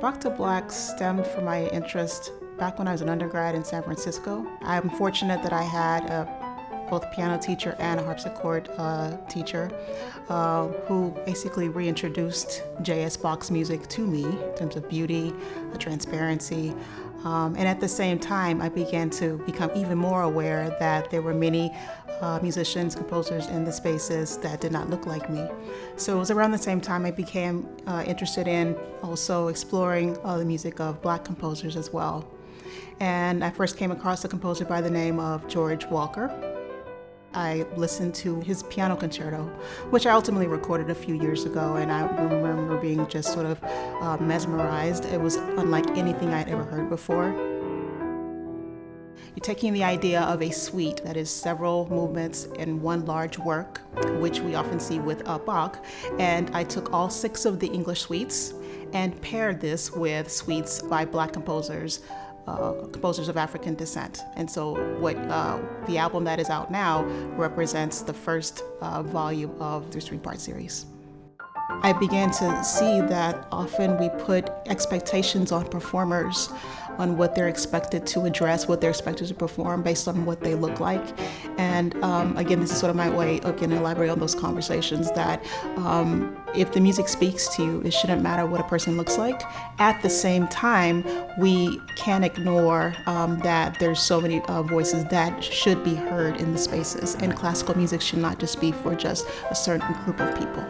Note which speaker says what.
Speaker 1: Bach to Black stemmed from my interest back when I was an undergrad in San Francisco. I'm fortunate that I had both a piano teacher and a harpsichord teacher who basically reintroduced J.S. Bach's music to me in terms of beauty, transparency. And at the same time, I began to become even more aware that there were many musicians, composers in the spaces that did not look like me. So it was around the same time I became interested in also exploring the music of Black composers as well. And I first came across a composer by the name of George Walker. I listened to his piano concerto, which I ultimately recorded a few years ago, and I remember being just sort of mesmerized. It was unlike anything I'd ever heard before. You're taking the idea of a suite that is several movements in one large work, which we often see with Bach, and I took all 6 of the English suites and paired this with suites by Black composers, composers of African descent. And so what the album that is out now represents the first volume of the 3-part series. I began to see that often we put expectations on performers on what they're expected to address, what they're expected to perform based on what they look like. And again, this is sort of my way of getting to elaborate on those conversations that if the music speaks to you, it shouldn't matter what a person looks like. At the same time, we can't ignore that there's so many voices that should be heard in the spaces. And classical music should not just be for just a certain group of people.